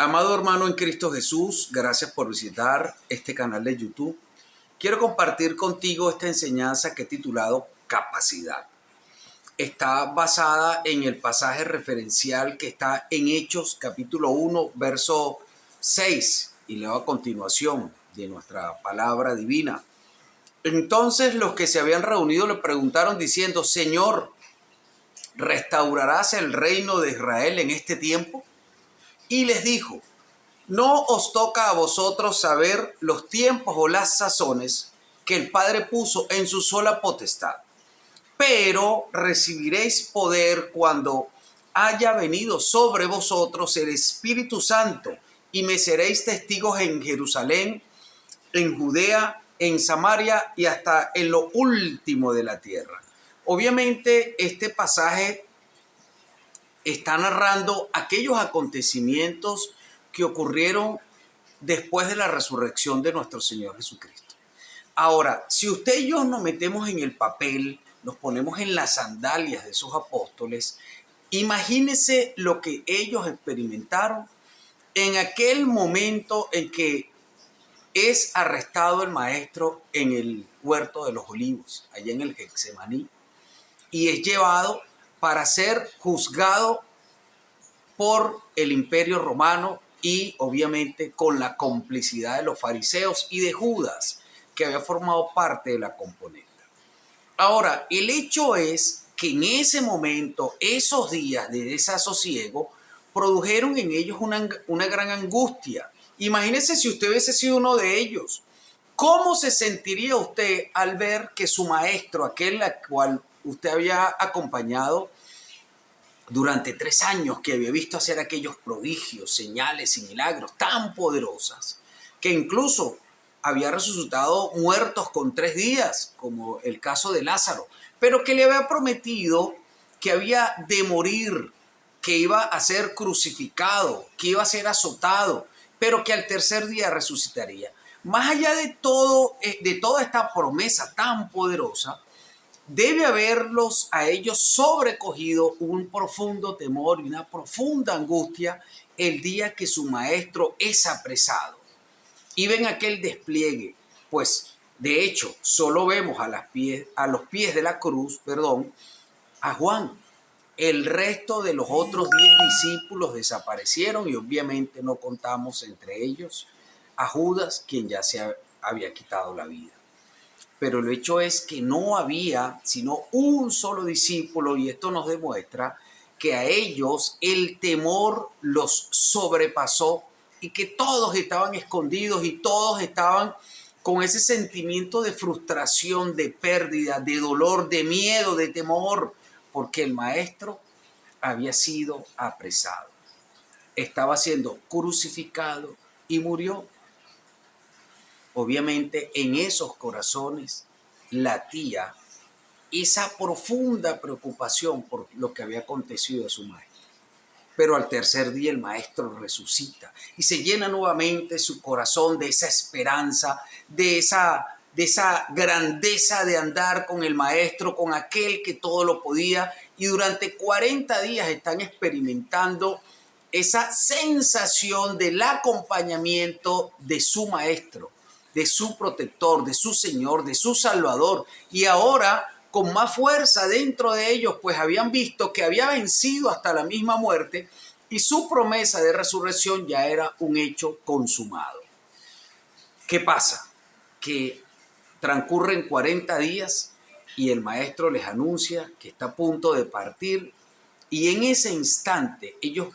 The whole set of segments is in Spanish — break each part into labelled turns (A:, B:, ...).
A: Amado hermano en Cristo Jesús, gracias por visitar este canal de YouTube. Quiero compartir contigo esta enseñanza que he titulado Capacidad. Está basada en el pasaje referencial que está en Hechos capítulo 1, verso 6, y leo a continuación de nuestra palabra divina. Entonces los que se habían reunido le preguntaron diciendo: Señor, ¿restaurarás el reino de Israel en este tiempo? Y les dijo: no os toca a vosotros saber los tiempos o las sazones que el Padre puso en su sola potestad, pero recibiréis poder cuando haya venido sobre vosotros el Espíritu Santo, y me seréis testigos en Jerusalén, en Judea, en Samaria y hasta en lo último de la tierra. Obviamente este pasaje está narrando aquellos acontecimientos que ocurrieron después de la resurrección de nuestro Señor Jesucristo. Ahora, si usted y yo nos metemos en el papel, nos ponemos en las sandalias de esos apóstoles, imagínese lo que ellos experimentaron en aquel momento en que es arrestado el maestro en el huerto de los olivos, allá en el Getsemaní, y es llevado para ser juzgado por el Imperio Romano y obviamente con la complicidad de los fariseos y de Judas, que había formado parte de la componente. Ahora, el hecho es que en ese momento, esos días de desasosiego, produjeron en ellos una gran angustia. Imagínese si usted hubiese sido uno de ellos. ¿Cómo se sentiría usted al ver que su maestro, aquel al cual usted había acompañado durante 3 años, que había visto hacer aquellos prodigios, señales y milagros tan poderosas, que incluso había resucitado muertos con 3 días, como el caso de Lázaro, pero que le había prometido que había de morir, que iba a ser crucificado, que iba a ser azotado, pero que al tercer día resucitaría? Más allá de toda esta promesa tan poderosa, debe haberlos a ellos sobrecogido un profundo temor y una profunda angustia el día que su maestro es apresado. Y ven aquel despliegue, pues de hecho solo vemos a los pies de la cruz, a Juan. El resto de los otros 10 discípulos desaparecieron y obviamente no contamos entre ellos a Judas, quien ya se había quitado la vida. Pero el hecho es que no había sino un solo discípulo, y esto nos demuestra que a ellos el temor los sobrepasó y que todos estaban escondidos y todos estaban con ese sentimiento de frustración, de pérdida, de dolor, de miedo, de temor, porque el maestro había sido apresado, estaba siendo crucificado y murió. Obviamente en esos corazones latía esa profunda preocupación por lo que había acontecido a su maestro. Pero al tercer día el maestro resucita y se llena nuevamente su corazón de esa esperanza, de esa grandeza de andar con el maestro, con aquel que todo lo podía. Y durante 40 días están experimentando esa sensación del acompañamiento de su maestro, de su protector, de su Señor, de su Salvador. Y ahora, con más fuerza dentro de ellos, pues habían visto que había vencido hasta la misma muerte y su promesa de resurrección ya era un hecho consumado. ¿Qué pasa? Que transcurren 40 días y el maestro les anuncia que está a punto de partir, y en ese instante ellos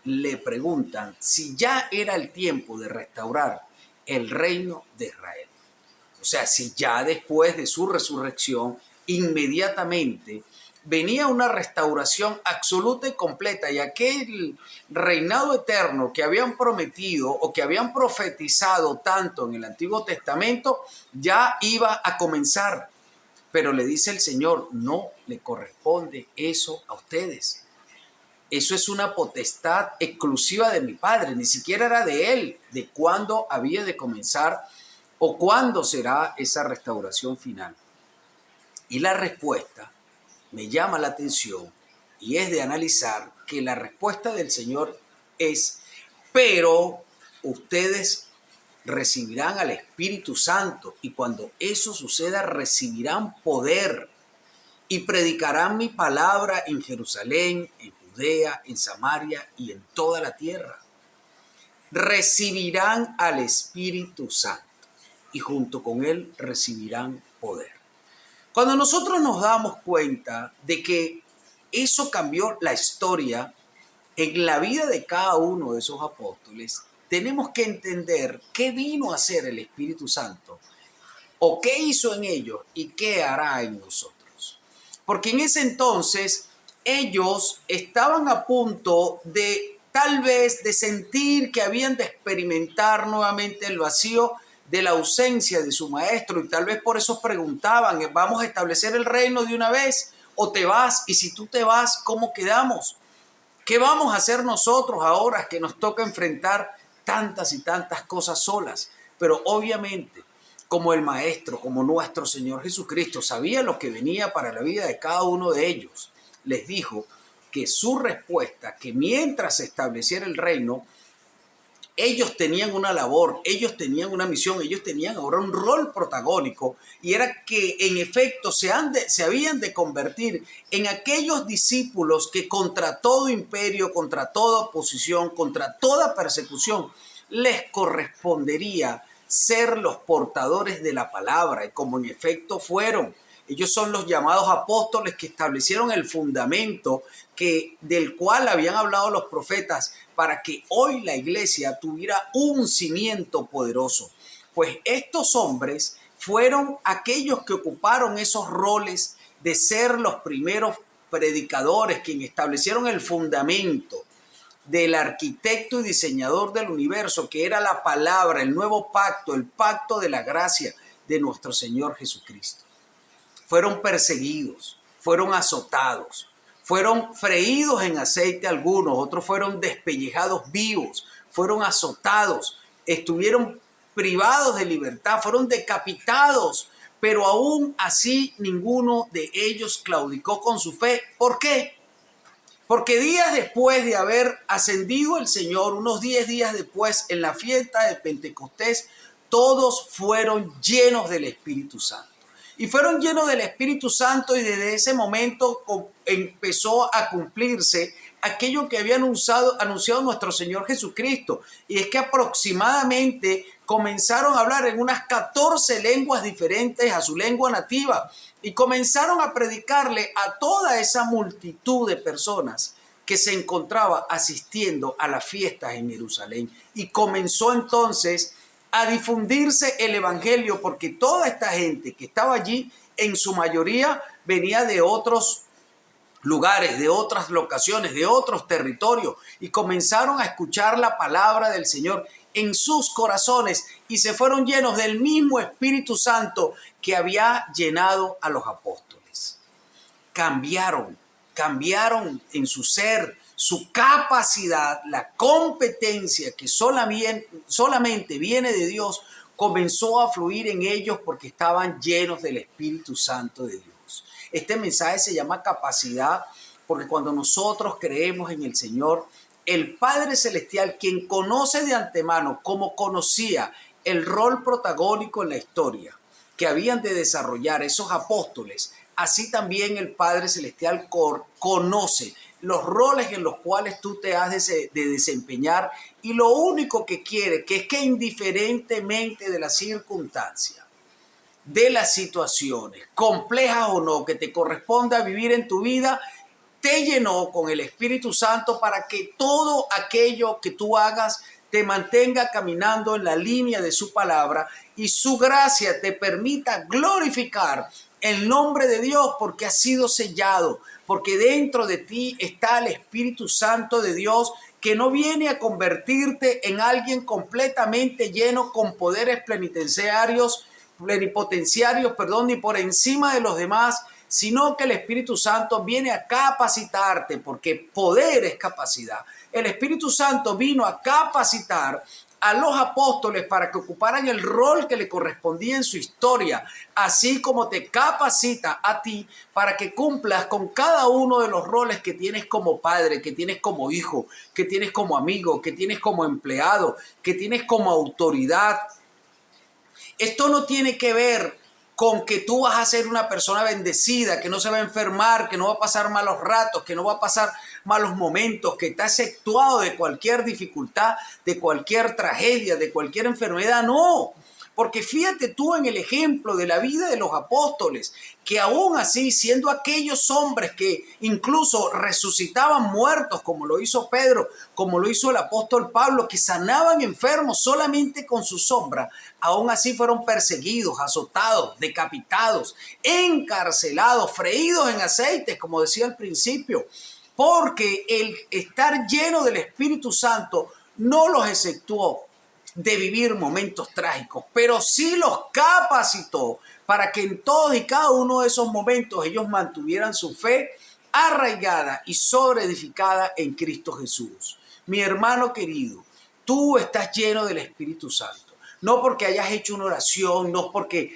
A: le preguntan si ya era el tiempo de restaurar el reino de Israel. O sea, si ya después de su resurrección, inmediatamente venía una restauración absoluta y completa, y aquel reinado eterno que habían prometido o que habían profetizado tanto en el Antiguo Testamento ya iba a comenzar. Pero le dice el Señor: no le corresponde eso a ustedes. Eso es una potestad exclusiva de mi Padre, ni siquiera era de Él, de cuándo había de comenzar o cuándo será esa restauración final. Y la respuesta me llama la atención, y es de analizar que la respuesta del Señor es: pero ustedes recibirán al Espíritu Santo y cuando eso suceda recibirán poder y predicarán mi palabra en Jerusalén, en Judea, en Samaria y en toda la tierra. Recibirán al Espíritu Santo y junto con él recibirán poder. Cuando nosotros nos damos cuenta de que eso cambió la historia en la vida de cada uno de esos apóstoles, tenemos que entender qué vino a hacer el Espíritu Santo o qué hizo en ellos y qué hará en nosotros. Porque en ese entonces ellos estaban a punto de tal vez de sentir que habían de experimentar nuevamente el vacío de la ausencia de su maestro y tal vez por eso preguntaban, ¿vamos a establecer el reino de una vez o te vas? Y si tú te vas, ¿cómo quedamos? ¿Qué vamos a hacer nosotros ahora que nos toca enfrentar tantas y tantas cosas solas? Pero obviamente, como el Maestro, como nuestro Señor Jesucristo, sabía lo que venía para la vida de cada uno de ellos, les dijo que su respuesta, que mientras se estableciera el reino, ellos tenían una labor, ellos tenían una misión, ellos tenían ahora un rol protagónico y era que en efecto se habían de convertir en aquellos discípulos que contra todo imperio, contra toda oposición, contra toda persecución, les correspondería ser los portadores de la palabra y como en efecto fueron. Ellos son los llamados apóstoles que establecieron el fundamento del cual habían hablado los profetas para que hoy la iglesia tuviera un cimiento poderoso. Pues estos hombres fueron aquellos que ocuparon esos roles de ser los primeros predicadores, quienes establecieron el fundamento del arquitecto y diseñador del universo, que era la palabra, el nuevo pacto, el pacto de la gracia de nuestro Señor Jesucristo. Fueron perseguidos, fueron azotados, fueron freídos en aceite algunos, otros fueron despellejados vivos, fueron azotados, estuvieron privados de libertad, fueron decapitados, pero aún así ninguno de ellos claudicó con su fe. ¿Por qué? Porque días después de haber ascendido el Señor, unos 10 días después, en la fiesta de Pentecostés, todos fueron llenos del Espíritu Santo. Y fueron llenos del Espíritu Santo y desde ese momento empezó a cumplirse aquello que había anunciado nuestro Señor Jesucristo. Y es que aproximadamente comenzaron a hablar en unas 14 lenguas diferentes a su lengua nativa y comenzaron a predicarle a toda esa multitud de personas que se encontraba asistiendo a las fiestas en Jerusalén. Y comenzó entonces a difundirse el evangelio porque toda esta gente que estaba allí en su mayoría venía de otros lugares, de otras locaciones, de otros territorios y comenzaron a escuchar la palabra del Señor en sus corazones y se fueron llenos del mismo Espíritu Santo que había llenado a los apóstoles. Cambiaron en su ser, su capacidad, la competencia que solamente viene de Dios, comenzó a fluir en ellos porque estaban llenos del Espíritu Santo de Dios. Este mensaje se llama capacidad porque cuando nosotros creemos en el Señor, el Padre Celestial, quien conoce de antemano, como conocía el rol protagónico en la historia que habían de desarrollar esos apóstoles, así también el Padre Celestial conoce los roles en los cuales tú te has de desempeñar y lo único que quiere que es que indiferentemente de la circunstancia, de las situaciones, complejas o no, que te corresponda vivir en tu vida, te llenó con el Espíritu Santo para que todo aquello que tú hagas te mantenga caminando en la línea de su palabra y su gracia te permita glorificar el nombre de Dios porque has sido sellado, porque dentro de ti está el Espíritu Santo de Dios que no viene a convertirte en alguien completamente lleno con poderes plenipotenciarios, ni por encima de los demás, sino que el Espíritu Santo viene a capacitarte, porque poder es capacidad. El Espíritu Santo vino a capacitar a los apóstoles para que ocuparan el rol que le correspondía en su historia, así como te capacita a ti para que cumplas con cada uno de los roles que tienes como padre, que tienes como hijo, que tienes como amigo, que tienes como empleado, que tienes como autoridad. Esto no tiene que ver con que tú vas a ser una persona bendecida, que no se va a enfermar, que no va a pasar malos ratos, que no va a pasar malos momentos, que está exceptuado de cualquier dificultad, de cualquier tragedia, de cualquier enfermedad. No, porque fíjate tú en el ejemplo de la vida de los apóstoles, que aún así, siendo aquellos hombres que incluso resucitaban muertos, como lo hizo Pedro, como lo hizo el apóstol Pablo, que sanaban enfermos solamente con su sombra, aún así fueron perseguidos, azotados, decapitados, encarcelados, freídos en aceite, como decía al principio, porque el estar lleno del Espíritu Santo no los exceptuó de vivir momentos trágicos, pero sí los capacitó para que en todos y cada uno de esos momentos ellos mantuvieran su fe arraigada y sobreedificada en Cristo Jesús. Mi hermano querido, tú estás lleno del Espíritu Santo, no porque hayas hecho una oración,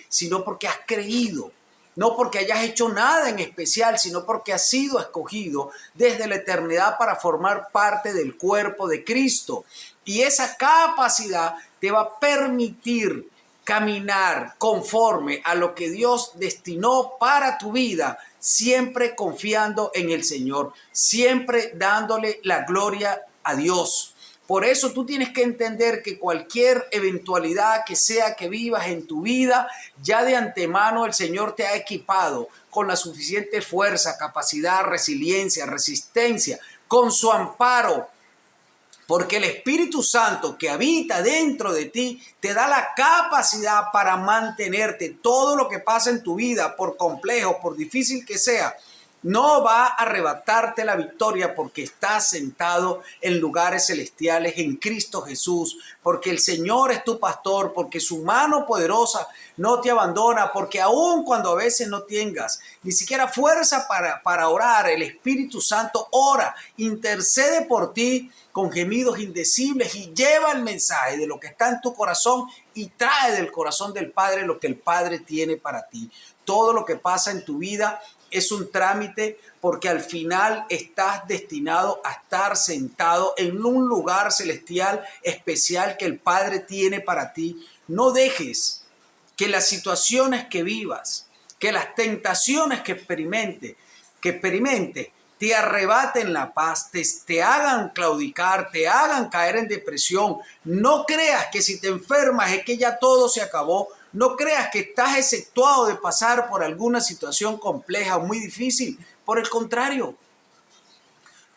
A: sino porque has creído. No porque hayas hecho nada en especial, sino porque has sido escogido desde la eternidad para formar parte del cuerpo de Cristo. Y esa capacidad te va a permitir caminar conforme a lo que Dios destinó para tu vida, siempre confiando en el Señor, siempre dándole la gloria a Dios. Por eso tú tienes que entender que cualquier eventualidad que sea que vivas en tu vida, ya de antemano el Señor te ha equipado con la suficiente fuerza, capacidad, resiliencia, resistencia, con su amparo. Porque el Espíritu Santo que habita dentro de ti te da la capacidad para mantenerte. Todo lo que pasa en tu vida, por complejo, por difícil que sea, no va a arrebatarte la victoria porque estás sentado en lugares celestiales en Cristo Jesús, porque el Señor es tu pastor, porque su mano poderosa no te abandona, porque aun cuando a veces no tengas ni siquiera fuerza para orar, el Espíritu Santo ora, intercede por ti con gemidos indecibles y lleva el mensaje de lo que está en tu corazón y trae del corazón del Padre lo que el Padre tiene para ti. Todo lo que pasa en tu vida es un trámite porque al final estás destinado a estar sentado en un lugar celestial especial que el Padre tiene para ti. No dejes que las situaciones que vivas, que las tentaciones que experimente, te arrebaten la paz, te hagan claudicar, te hagan caer en depresión. No creas que si te enfermas es que ya todo se acabó. No creas que estás exceptuado de pasar por alguna situación compleja o muy difícil. Por el contrario,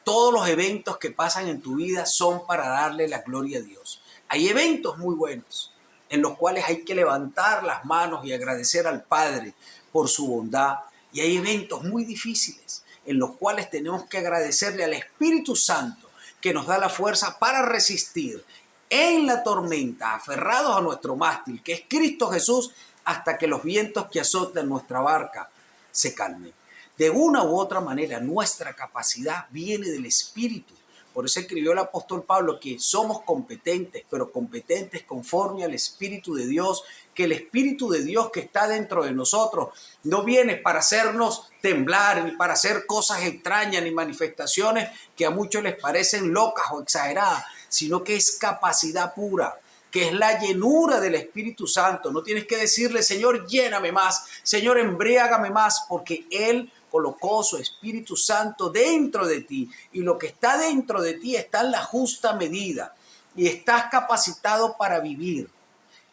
A: todos los eventos que pasan en tu vida son para darle la gloria a Dios. Hay eventos muy buenos en los cuales hay que levantar las manos y agradecer al Padre por su bondad. Y hay eventos muy difíciles en los cuales tenemos que agradecerle al Espíritu Santo que nos da la fuerza para resistir en la tormenta, aferrados a nuestro mástil, que es Cristo Jesús, hasta que los vientos que azotan nuestra barca se calmen. De una u otra manera, nuestra capacidad viene del Espíritu. Por eso escribió el apóstol Pablo que somos competentes, pero competentes conforme al Espíritu de Dios, que el Espíritu de Dios que está dentro de nosotros no viene para hacernos temblar, ni para hacer cosas extrañas, ni manifestaciones que a muchos les parecen locas o exageradas, sino que es capacidad pura, que es la llenura del Espíritu Santo. No tienes que decirle, Señor, lléname más, Señor, embriágame más, porque Él colocó su Espíritu Santo dentro de ti y lo que está dentro de ti está en la justa medida y estás capacitado para vivir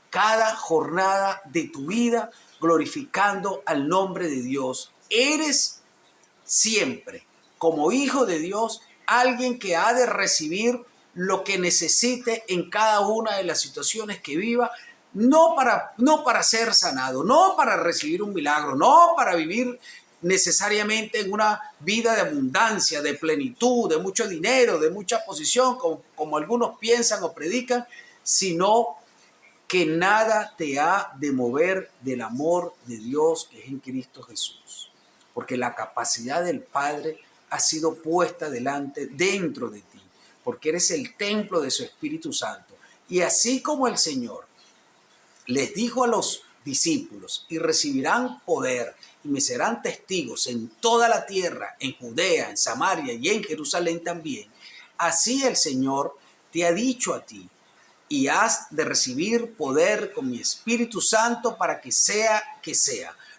A: cada jornada de tu vida glorificando al nombre de Dios. Eres siempre, como hijo de Dios, alguien que ha de recibir lo que necesite en cada una de las situaciones que viva, no para ser sanado, no para recibir un milagro, no para vivir necesariamente en una vida de abundancia, de plenitud, de mucho dinero, de mucha posición, como algunos piensan o predican, sino que nada te ha de mover del amor de Dios que es en Cristo Jesús. Porque la capacidad del Padre ha sido puesta dentro de ti, porque eres el templo de su Espíritu Santo. Y así como el Señor les dijo a los discípulos, y recibirán poder y me serán testigos en toda la tierra, en Judea, en Samaria y en Jerusalén también, así el Señor te ha dicho a ti, y has de recibir poder con mi Espíritu Santo para que sea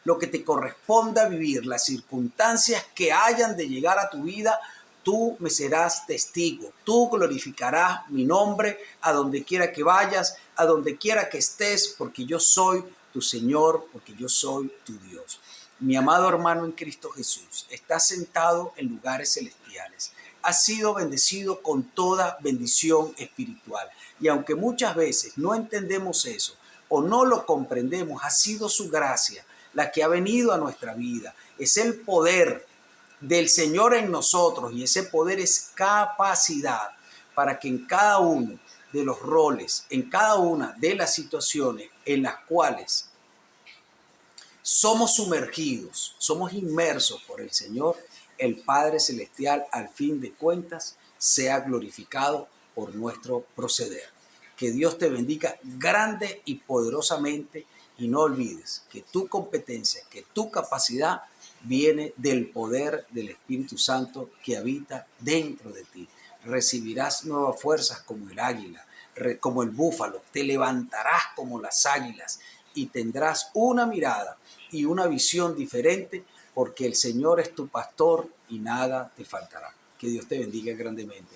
A: lo que te corresponda vivir, las circunstancias que hayan de llegar a tu vida, tú me serás testigo, tú glorificarás mi nombre a donde quiera que vayas, a donde quiera que estés, porque yo soy tu Señor, porque yo soy tu Dios. Mi amado hermano en Cristo Jesús, estás sentado en lugares celestiales. Has sido bendecido con toda bendición espiritual. Y aunque muchas veces no entendemos eso o no lo comprendemos, ha sido su gracia la que ha venido a nuestra vida. Es el poder del Señor en nosotros, y ese poder es capacidad para que en cada uno de los roles, en cada una de las situaciones en las cuales somos sumergidos, somos inmersos por el Señor, el Padre Celestial al fin de cuentas sea glorificado por nuestro proceder. Que Dios te bendiga grande y poderosamente, y no olvides que tu competencia, que tu capacidad viene del poder del Espíritu Santo que habita dentro de ti. Recibirás nuevas fuerzas como el águila, como el búfalo, te levantarás como las águilas y tendrás una mirada y una visión diferente, porque el Señor es tu pastor y nada te faltará. Que Dios te bendiga grandemente.